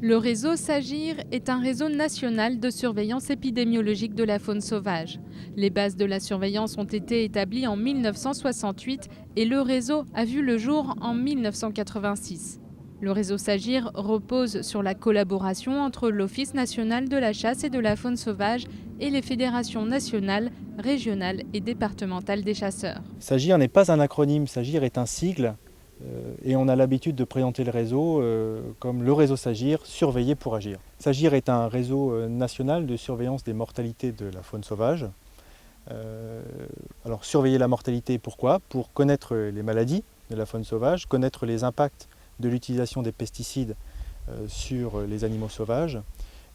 Le réseau SAGIR est un réseau national de surveillance épidémiologique de la faune sauvage. Les bases de la surveillance ont été établies en 1968 et le réseau a vu le jour en 1986. Le réseau SAGIR repose sur la collaboration entre l'Office national de la chasse et de la faune sauvage et les fédérations nationales, régionales et départementales des chasseurs. SAGIR n'est pas un acronyme, SAGIR est un sigle et on a l'habitude de présenter le réseau comme le réseau SAGIR, surveiller pour agir. SAGIR est un réseau national de surveillance des mortalités de la faune sauvage. Alors surveiller la mortalité, pourquoi? Pour connaître les maladies de la faune sauvage, connaître les impacts de l'utilisation des pesticides sur les animaux sauvages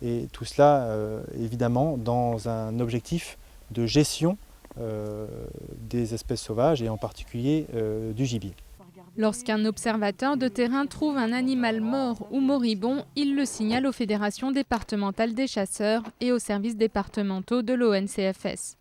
et tout cela évidemment dans un objectif de gestion des espèces sauvages et en particulier du gibier. Lorsqu'un observateur de terrain trouve un animal mort ou moribond, il le signale aux fédérations départementales des chasseurs et aux services départementaux de l'ONCFS.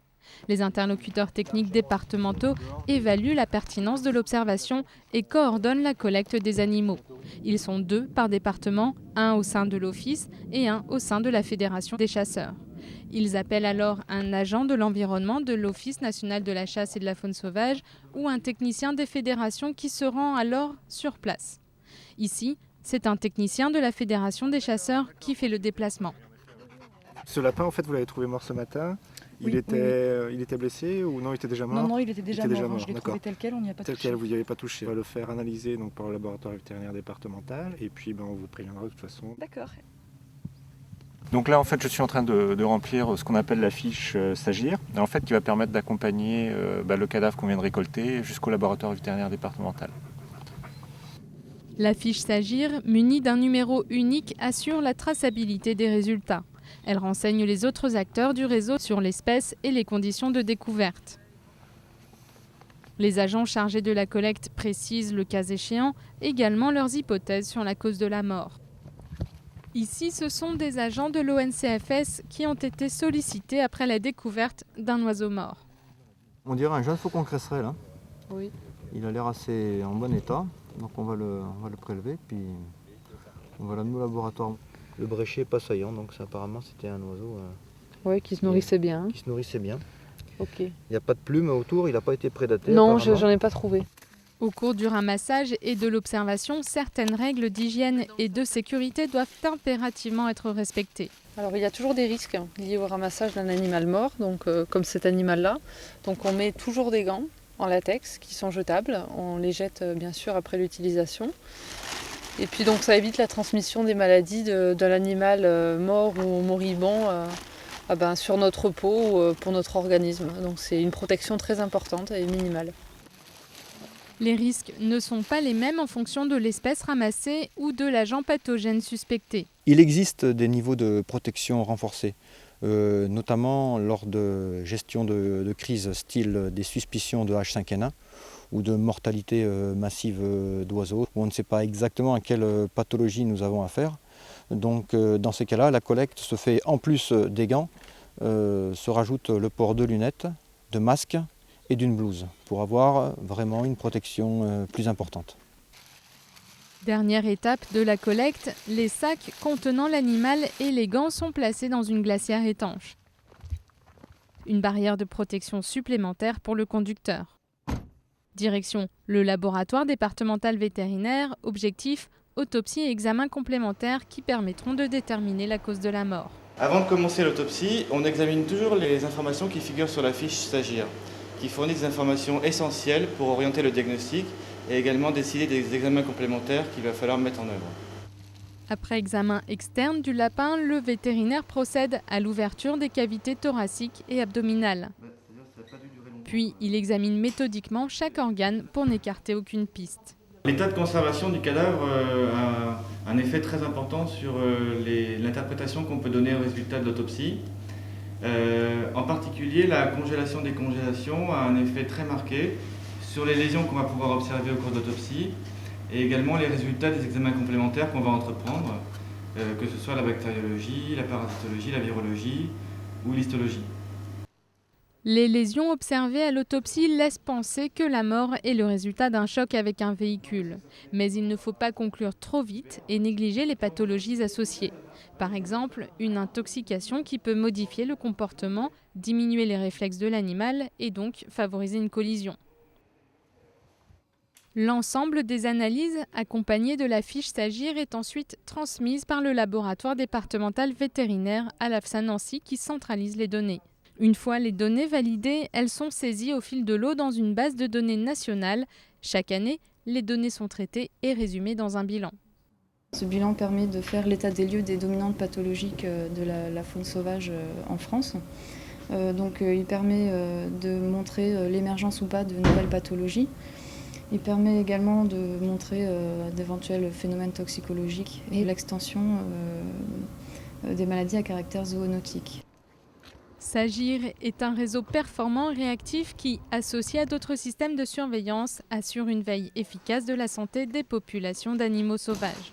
Les interlocuteurs techniques départementaux évaluent la pertinence de l'observation et coordonnent la collecte des animaux. Ils sont 2 par département, un au sein de l'office et un au sein de la fédération des chasseurs. Ils appellent alors un agent de l'environnement de l'Office national de la chasse et de la faune sauvage ou un technicien des fédérations qui se rend alors sur place. Ici, c'est un technicien de la fédération des chasseurs qui fait le déplacement. Ce lapin, en fait, vous l'avez trouvé mort ce matin. Oui, il était blessé ou non, il était déjà mort? Non, il était déjà mort. Je l'ai trouvé tel quel, on n'y a pas tel touché. Quel, vous n'y avez pas touché. On va le faire analyser donc, par le laboratoire vétérinaire départemental et puis on vous préviendra de toute façon. D'accord. Donc là, en fait, je suis en train de remplir ce qu'on appelle la fiche SAGIR, en fait, qui va permettre d'accompagner le cadavre qu'on vient de récolter jusqu'au laboratoire vétérinaire départemental. La fiche SAGIR, munie d'un numéro unique, assure la traçabilité des résultats. Elle renseigne les autres acteurs du réseau sur l'espèce et les conditions de découverte. Les agents chargés de la collecte précisent, le cas échéant, également leurs hypothèses sur la cause de la mort. Ici, ce sont des agents de l'ONCFS qui ont été sollicités après la découverte d'un oiseau mort. On dirait un jeune faucon cresserelle. Hein. Oui. Il a l'air assez en bon état, donc on va le prélever, puis on va l'amener au laboratoire. Le bréchet pas saillant, donc apparemment c'était un oiseau Oui, qui se nourrissait bien. Qui se nourrissait bien. Ok. Il n'y a pas de plumes autour, il n'a pas été prédaté. Non, j'en ai pas trouvé. Au cours du ramassage et de l'observation, certaines règles d'hygiène et de sécurité doivent impérativement être respectées. Alors il y a toujours des risques liés au ramassage d'un animal mort, donc comme cet animal-là. Donc on met toujours des gants en latex qui sont jetables. On les jette bien sûr après l'utilisation. Et puis donc ça évite la transmission des maladies de l'animal mort ou moribond sur notre peau ou pour notre organisme. Donc c'est une protection très importante et minimale. Les risques ne sont pas les mêmes en fonction de l'espèce ramassée ou de l'agent pathogène suspecté. Il existe des niveaux de protection renforcés, notamment lors de gestion de crise style des suspicions de H5N1 ou de mortalité massive d'oiseaux, où on ne sait pas exactement à quelle pathologie nous avons affaire. Donc dans ces cas-là, la collecte se fait en plus des gants, se rajoute le port de lunettes, de masques et d'une blouse pour avoir vraiment une protection plus importante. Dernière étape de la collecte, les sacs contenant l'animal et les gants sont placés dans une glacière étanche. Une barrière de protection supplémentaire pour le conducteur. Direction le laboratoire départemental vétérinaire, objectif, autopsie et examen complémentaires qui permettront de déterminer la cause de la mort. Avant de commencer l'autopsie, on examine toujours les informations qui figurent sur la fiche SAGIR, qui fournit des informations essentielles pour orienter le diagnostic et également décider des examens complémentaires qu'il va falloir mettre en œuvre. Après examen externe du lapin, le vétérinaire procède à l'ouverture des cavités thoraciques et abdominales. Puis il examine méthodiquement chaque organe pour n'écarter aucune piste. L'état de conservation du cadavre a un effet très important sur l'interprétation qu'on peut donner au résultat de l'autopsie. En particulier, la congélation des congélations a un effet très marqué sur les lésions qu'on va pouvoir observer au cours de l'autopsie et également les résultats des examens complémentaires qu'on va entreprendre, que ce soit la bactériologie, la parasitologie, la virologie ou l'histologie. Les lésions observées à l'autopsie laissent penser que la mort est le résultat d'un choc avec un véhicule. Mais il ne faut pas conclure trop vite et négliger les pathologies associées. Par exemple, une intoxication qui peut modifier le comportement, diminuer les réflexes de l'animal et donc favoriser une collision. L'ensemble des analyses accompagnées de la fiche SAGIR est ensuite transmise par le laboratoire départemental vétérinaire à l'AFSA Nancy qui centralise les données. Une fois les données validées, elles sont saisies au fil de l'eau dans une base de données nationale. Chaque année, les données sont traitées et résumées dans un bilan. Ce bilan permet de faire l'état des lieux des dominantes pathologiques de la faune sauvage en France. Il permet de montrer l'émergence ou pas de nouvelles pathologies. Il permet également de montrer d'éventuels phénomènes toxicologiques et l'extension des maladies à caractère zoonotique. SAGIR est un réseau performant et réactif qui, associé à d'autres systèmes de surveillance, assure une veille efficace de la santé des populations d'animaux sauvages.